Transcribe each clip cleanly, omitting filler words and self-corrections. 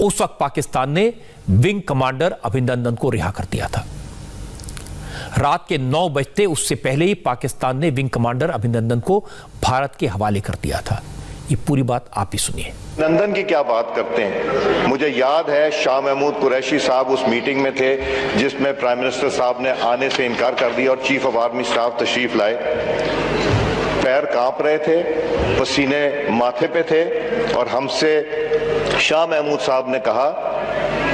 उस वक्त पाकिस्तान ने विंग कमांडर अभिनंदन को रिहा कर दिया था। रात के 9 बजते उससे पहले ही पाकिस्तान ने विंग कमांडर अभिनंदन को भारत के हवाले कर दिया था। ये पूरी बात आप ही सुनिए। अभिनंदन की क्या बात करते हैं। मुझे याद है शाह महमूद कुरैशी साहब उस मीटिंग में थे जिसमें प्राइम मिनिस्टर साहब ने आने से इनकार कर दिया और चीफ ऑफ आर्मी स्टाफ तशरीफ लाए। पैर कांप रहे थे, पसीने माथे पे थे और हमसे शाह महमूद साहब ने कहा,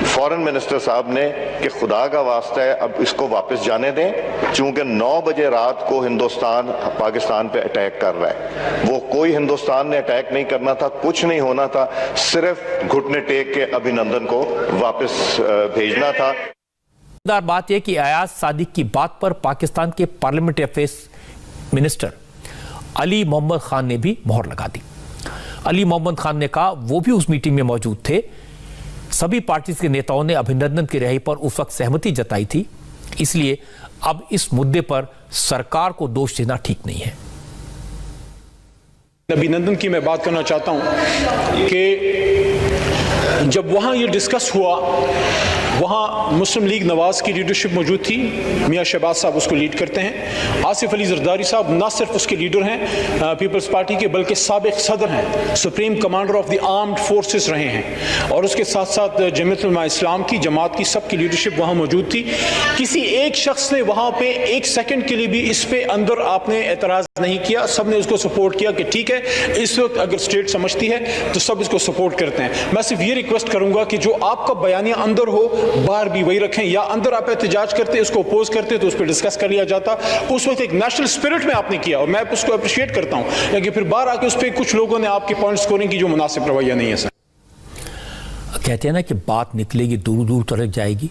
फॉरेन मिनिस्टर साहब ने, कि खुदा का वास्ता है अब इसको वापस जाने दें, चूंकि 9 बजे रात को हिंदुस्तान पाकिस्तान पे अटैक कर रहा है। वो कोई हिंदुस्तान ने अटैक नहीं करना था, कुछ नहीं होना था, सिर्फ घुटने टेक के अभिनंदन को वापस भेजना था। बात यह कि अयाज सादिक की बात पर पाकिस्तान के parliamentary affairs minister Ali Mohammad Khan ने भी मोहर लगा दी। अली मोहम्मद खान ने कहा वो भी उस मीटिंग में मौजूद थे। सभी पार्टी के नेताओं ने अभिनंदन की रिहाई पर उस वक्त सहमति जताई थी, इसलिए अब इस मुद्दे पर सरकार को दोष देना ठीक नहीं है। अभिनंदन की मैं बात करना चाहता हूं कि जब वहां ये डिस्कस हुआ, वहाँ मुस्लिम लीग नवाज की लीडरशिप मौजूद थी। मियाँ शहबाज साहब उसको लीड करते हैं। आसिफ अली जरदारी साहब ना सिर्फ उसके लीडर हैं पीपल्स पार्टी के, बल्कि साबिक सदर हैं, supreme commander of the armed forces रहे हैं। और उसके साथ साथ जमीयत उलमा इस्लाम की, जमात की, सबकी लीडरशिप वहाँ मौजूद थी। किसी एक शख्स ने वहाँ पे 1 सेकंड के लिए भी इस पे अंदर आपने एतराज़ नहीं किया। सब ने उसको सपोर्ट किया कि ठीक है, इस वक्त अगर स्टेट समझती है तो सब इसको सपोर्ट करते हैं। मैं सिर्फ ये रिक्वेस्ट करूंगा कि जो आपका बयानिया अंदर हो, बाहर भी वही रखें, या अंदर आप एहतजाज करते, उसको अपोज करते तो उस पर डिस्कस कर लिया जाता। उस वक्त एक नेशनल स्पिरिट में आपने किया और मैं उसको अप्रिशिएट करता हूं, लेकिन फिर बाहर आके उस पर कुछ लोगों ने आपके पॉइंट स्कोरिंग की जो मुनासिब रवैया नहीं है। सर कहते हैं ना कि बात निकलेगी दूर दूर तक जाएगी,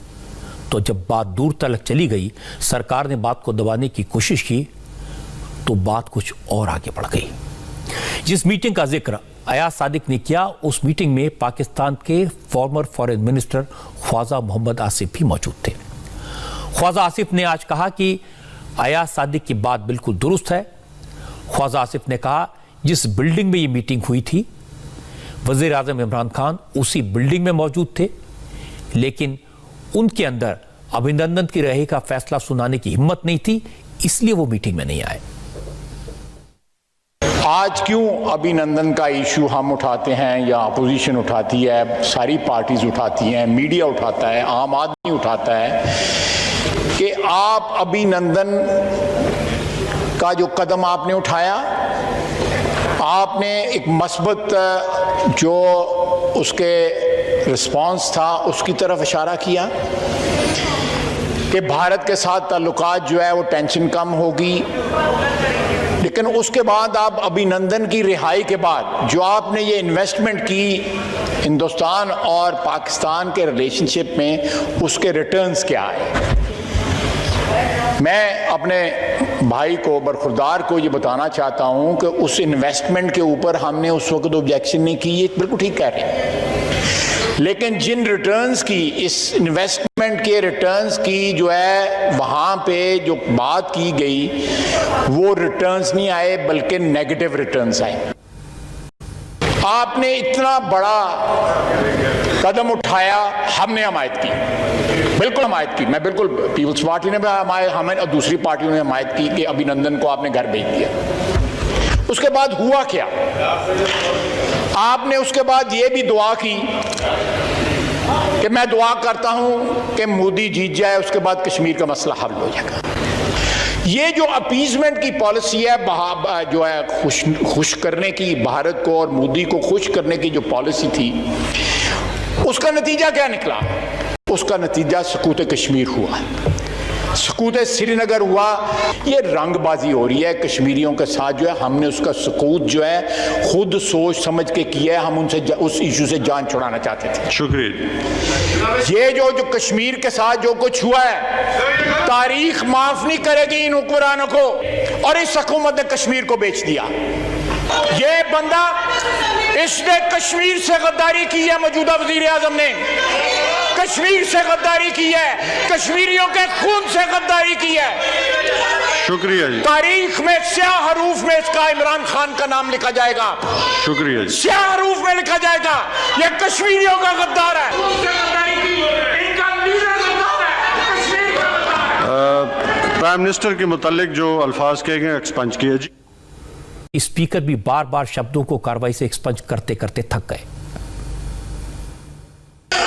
तो जब बात दूर तक चली गई, सरकार ने बात को दबाने की कोशिश की तो बात कुछ और आगे बढ़ गई। जिस मीटिंग का जिक्र अयाज सादिक ने किया, उस मीटिंग में पाकिस्तान के former foreign minister Khawaja Mohammad Asif भी मौजूद थे। ख्वाजा आसिफ ने आज कहा कि अयाज सादिक की बात बिल्कुल दुरुस्त है। ख्वाजा आसिफ ने कहा जिस बिल्डिंग में ये मीटिंग हुई थी, वज़ीर आज़म इमरान खान उसी बिल्डिंग में मौजूद थे, लेकिन उनके अंदर अभिनंदन की रिहाई का फैसला सुनाने की हिम्मत नहीं थी, इसलिए वो मीटिंग में नहीं आए। आज क्यों अभिनंदन का इशू हम उठाते हैं या अपोजिशन उठाती है, सारी पार्टीज उठाती हैं, मीडिया उठाता है, आम आदमी उठाता है कि आप अभिनंदन का जो कदम आपने उठाया, आपने एक मस्बत जो उसके रिस्पांस था उसकी तरफ इशारा किया कि भारत के साथ ताल्लुकात जो है वो टेंशन कम होगी। लेकिन उसके बाद आप अभिनंदन की रिहाई के बाद जो आपने ये इन्वेस्टमेंट की हिंदुस्तान और पाकिस्तान के रिलेशनशिप में, उसके रिटर्न्स क्या है। मैं अपने भाई को, बरखुरदार को ये बताना चाहता हूँ कि उस इन्वेस्टमेंट के ऊपर हमने उस वक्त ऑब्जेक्शन नहीं की, ये बिल्कुल ठीक कह रहे हैं। लेकिन जिन रिटर्न्स की, इस इन्वेस्टमेंट के रिटर्न्स की जो है वहाँ पे जो बात की गई, वो रिटर्न्स नहीं आए बल्कि नेगेटिव रिटर्न्स आए। आपने इतना बड़ा कदम उठाया, हमने हमायत की, बिल्कुल हमायत की। मैं बिल्कुल, पीपल्स पार्टी ने भी हमें और दूसरी पार्टियों ने हमायत की कि अभिनंदन को आपने घर भेज दिया। उसके बाद हुआ क्या, आपने उसके बाद ये भी दुआ की कि मैं दुआ करता हूं कि मोदी जीत जाए, उसके बाद कश्मीर का मसला हल हो जाएगा। ये जो अपीजमेंट की पॉलिसी है, जो है खुश करने की, भारत को और मोदी को खुश करने की जो पॉलिसी थी, उसका नतीजा क्या निकला? उसका नतीजा सकूत कश्मीर हुआ, सकूत श्रीनगर हुआ। ये रंगबाजी हो रही है कश्मीरियों के साथ जो है। हमने उसका सकूत जो है खुद सोच समझ के किया है। हम उनसे उस इशू से जान छुड़ाना चाहते थे। शुक्रिया। ये जो कश्मीर के साथ जो कुछ हुआ है, तारीख माफ नहीं करेगी इन हुक्मरानों को। और इस हुकूमत ने कश्मीर को बेच दिया। ये बंदा, इसने कश्मीर से गद्दारी की है। मौजूदा वजीर आजम ने कश्मीर से गद्दारी की है, कश्मीरियों के खून से गद्दारी की है। शुक्रिया जी। तारीख में स्याह हरूफ में इसका इमरान खान का नाम लिखा जाएगा, शुक्रिया जी। स्याह हरूफ में लिखा जाएगा। ये कश्मीरियों का गद्दार है, इनका लीडर गद्दार है, कश्मीर का गद्दार है। प्राइम मिनिस्टर के मुतालिक जो अल्फाज कहे गए एक्सपंज किए जी। स्पीकर भी बार बार शब्दों को कार्रवाई से एक्सपंज करते करते थक गए।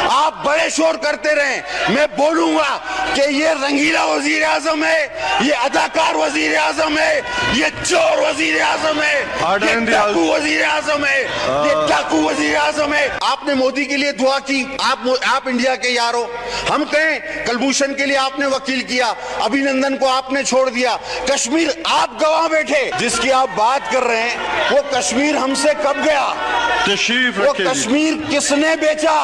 आप बड़े शोर करते रहे, मैं बोलूंगा कि ये रंगीला वजीर आजम है, ये अदाकार वजीर आजम है, ये चोर वजीर आजम है, ये डाकू वजीर आजम है, ये डाकू वजीर आजम है। आपने मोदी के लिए दुआ की, आप इंडिया के यार हो। हम कहें कलभूषण के लिए आपने वकील किया, अभिनंदन को आपने छोड़ दिया, कश्मीर आप गवाह बैठे। जिसकी आप बात कर रहे हैं वो कश्मीर हमसे कब गया? तशरीफ वो कश्मीर किसने बेचा?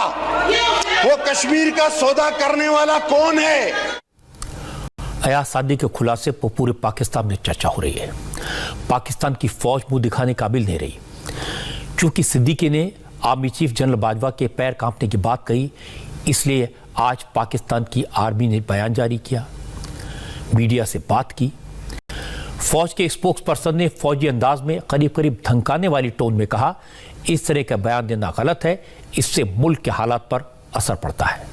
वो कश्मीर का सौदा करने वाला कौन है? अयाज सादी के खुलासे पर पूरे पाकिस्तान में चर्चा हो रही है। पाकिस्तान की फौज मुंह दिखाने काबिल नहीं रही। क्योंकि सिद्दीकी ने आर्मी चीफ जनरल बाजवा के पैर कांपने की बात कही, इसलिए आज पाकिस्तान की आर्मी ने बयान जारी किया, मीडिया से बात की। फौज के स्पोक्स पर्सन ने फौजी अंदाज में करीब करीब धमकाने वाली टोन में कहा, इस तरह का बयान देना गलत है, इससे मुल्क के हालात पर असर पड़ता है।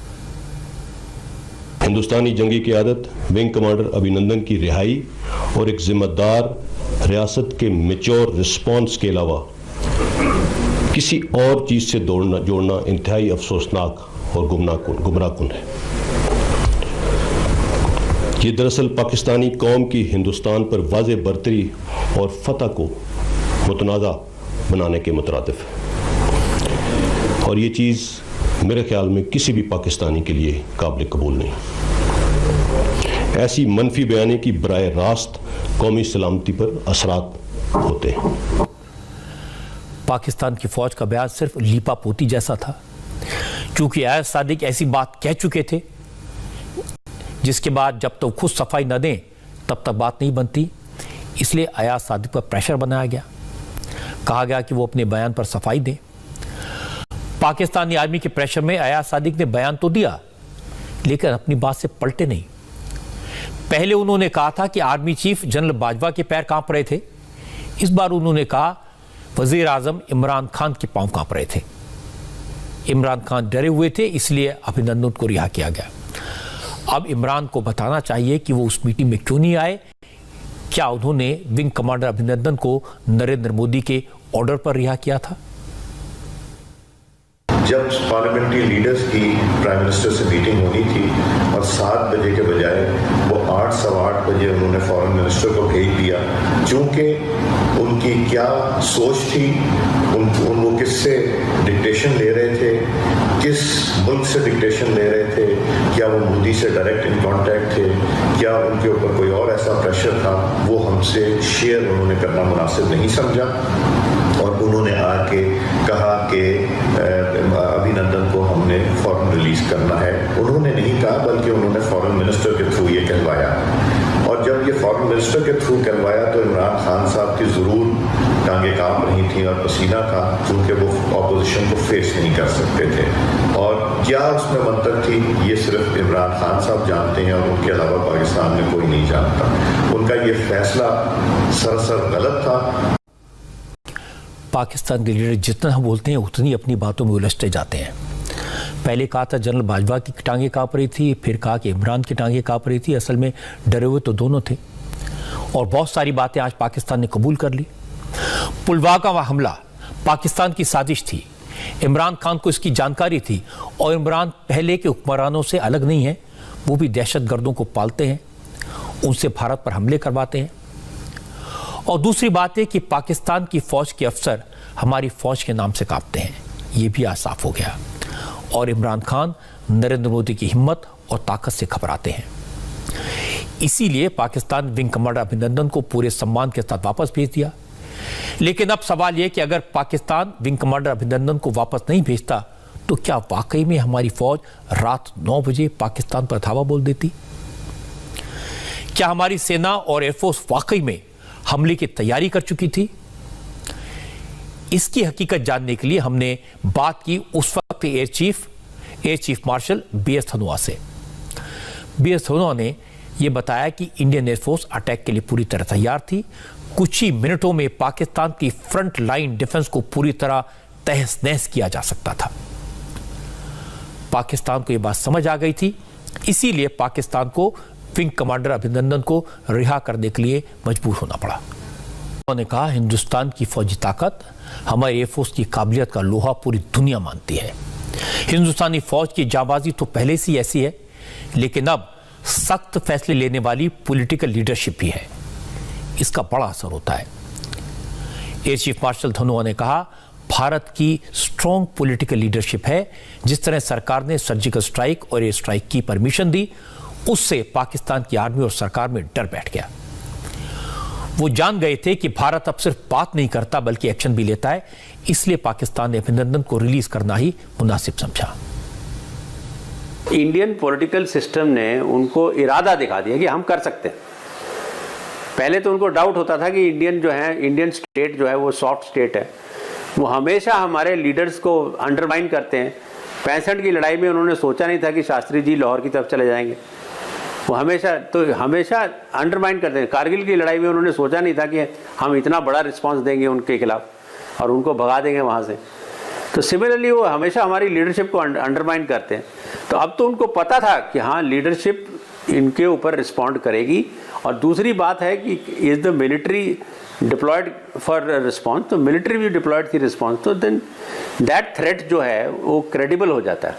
हिंदुस्तानी जंगी क़यादत विंग कमांडर अभिनंदन की रिहाई और एक जिम्मेदार रियासत के मेच्योर रिस्पॉन्स के अलावा किसी और चीज़ से जोड़ना इंतहाई अफसोसनाक और गुमराहकुन है। ये दरअसल पाकिस्तानी कौम की हिंदुस्तान पर वाज़े बरतरी और फतह को मुतनाज़ा बनाने के मुतरादिफ है, और ये चीज़ मेरे ख्याल में किसी भी पाकिस्तानी के लिए काबिल कबूल नहीं। ऐसी मनफी बयानी की बराह रास्त कौमी सलामती पर असरात होते हैं। पाकिस्तान की फौज का बयान सिर्फ लीपा पोती जैसा था, क्योंकि अयाज सादिक ऐसी बात कह चुके थे जिसके बाद जब तक खुद सफाई न दें तब तक बात नहीं बनती। इसलिए अयाज सादिक पर प्रेशर बनाया गया, कहा गया कि वो अपने बयान पर सफाई दें। पाकिस्तानी आर्मी के प्रेशर में अयाज सादिक ने बयान तो दिया, लेकिन अपनी बात से पलटे नहीं। पहले उन्होंने कहा था कि आर्मी चीफ जनरल बाजवा के पैर कांप रहे थे, इस बार उन्होंने कहा वजीर आजम इमरान खान के पांव कांप रहे थे। इमरान खान डरे हुए थे, इसलिए अभिनंदन को रिहा किया गया। अब इमरान को बताना चाहिए कि वो उस मीटिंग में क्यों नहीं आए। क्या उन्होंने विंग कमांडर अभिनंदन को नरेंद्र मोदी के ऑर्डर पर रिहा किया था? जब पार्लियामेंट्री लीडर्स की प्राइम मिनिस्टर से मीटिंग होनी थी और 7 बजे के बजाय वो 8 सवा 8 बजे उन्होंने फॉरेन मिनिस्टर को भेज दिया, चूँकि उनकी क्या सोच थी, वो किससे डिक्टेशन ले रहे थे, किस मुल्क से डिक्टेशन ले रहे थे, क्या वो मोदी से डायरेक्ट इन कांटेक्ट थे, क्या उनके ऊपर कोई और ऐसा प्रेशर था, वो हमसे शेयर उन्होंने करना मुनासिब नहीं समझा। और उन्होंने आके कहा कि अभिनंदन को हमने फौरन रिलीज करना है। उन्होंने नहीं कहा, बल्कि उन्होंने फॉरेन मिनिस्टर के थ्रू ये कहलवाया। और जब ये फॉरेन मिनिस्टर के थ्रू कहलवाया तो इमरान खान साहब की ज़रूर टांगे कांप रही थी और पसीना था, क्योंकि वो ऑपोजिशन को फेस नहीं कर सकते थे। और क्या उसमें मंतक थी, ये सिर्फ इमरान खान साहब जानते हैं और उनके अलावा पाकिस्तान में कोई नहीं जानता। उनका ये फैसला सरासर गलत था। पाकिस्तान के लीडर जितना बोलते हैं उतनी अपनी बातों में उलझते जाते हैं। पहले कहा था जनरल बाजवा की टांगे कांप रही थी, फिर कहा कि इमरान की टांगे कांप रही थी। असल में डरे हुए तो दोनों थे, और बहुत सारी बातें आज पाकिस्तान ने कबूल कर ली। पुलवामा हमला पाकिस्तान की साजिश थी, इमरान खान को इसकी जानकारी थी, और इमरान पहले के हुक्मरानों से अलग नहीं है, वो भी दहशतगर्दों को पालते हैं, उनसे भारत पर हमले करवाते हैं। और दूसरी बात है कि पाकिस्तान की फौज के अफसर हमारी फौज के नाम से कांपते हैं, ये भी आज साफ हो गया। और इमरान खान नरेंद्र मोदी की हिम्मत और ताकत से घबराते हैं। इसीलिए पाकिस्तान विंग कमांडर अभिनंदन को पूरे सम्मान के साथ वापस भेज दिया। लेकिन अब सवाल यह कि अगर पाकिस्तान विंग कमांडर अभिनंदन को वापस नहीं भेजता तो क्या वाकई में हमारी फौज रात 9 बजे पाकिस्तान पर धावा बोल देती? क्या हमारी सेना और एयरफोर्स वाकई में हमले की तैयारी कर चुकी थी? इसकी हकीकत जानने के लिए हमने बात की उस वक्त air chief marshal B S Dhanoa से। बी एस धनोआ ने ये बताया कि इंडियन एयरफोर्स अटैक के लिए पूरी तरह तैयार थी। कुछ ही मिनटों में पाकिस्तान की फ्रंट लाइन डिफेंस को पूरी तरह तहस नहस किया जा सकता था। पाकिस्तान को यह बात समझ आ गई थी, इसीलिए पाकिस्तान को विंग कमांडर अभिनंदन को रिहा करने के लिए मजबूर होना पड़ा। उन्होंने कहा, हिंदुस्तान की फौजी ताकत हमारे एयरफोर्स की काबिलियत का लोहा पूरी दुनिया मानती है। हिंदुस्तानी फौज की जाबाजी तो पहले से ही ऐसी है, लेकिन अब सख्त फैसले लेने वाली पॉलिटिकल लीडरशिप भी है, इसका बड़ा असर होता है। एयर चीफ मार्शल धनोआ ने कहा, भारत की स्ट्रॉन्ग पॉलिटिकल लीडरशिप है। जिस तरह सरकार ने सर्जिकल स्ट्राइक और एयर स्ट्राइक की परमिशन दी, उससे पाकिस्तान की आर्मी और सरकार में डर बैठ गया। वो जान गए थे कि भारत अब सिर्फ बात नहीं करता बल्कि एक्शन भी लेता है, इसलिए पाकिस्तान ने अभिनंदन को रिलीज करना ही मुनासिब समझा। इंडियन पॉलिटिकल सिस्टम ने उनको इरादा दिखा दिया कि हम कर सकते हैं। पहले तो उनको डाउट होता था कि इंडियन स्टेट जो है वो सॉफ्ट स्टेट है, वो हमेशा हमारे लीडर्स को अंडरमाइन करते हैं। 65 की लड़ाई में उन्होंने सोचा नहीं था कि शास्त्री जी लाहौर की तरफ चले जाएंगे, वो हमेशा अंडरमाइन करते हैं। कारगिल की लड़ाई में उन्होंने सोचा नहीं था कि हम इतना बड़ा रिस्पांस देंगे उनके खिलाफ और उनको भगा देंगे वहाँ से। तो सिमिलरली वो हमेशा हमारी लीडरशिप को अंडरमाइन करते हैं। तो अब तो उनको पता था कि हाँ, लीडरशिप इनके ऊपर रिस्पॉन्ड करेगी। और दूसरी बात है कि is the military deployed for response, तो मिलिट्री भी डिप्लॉयड थी रिस्पॉन्स, तो देन दैट थ्रेट जो है वो क्रेडिबल हो जाता है।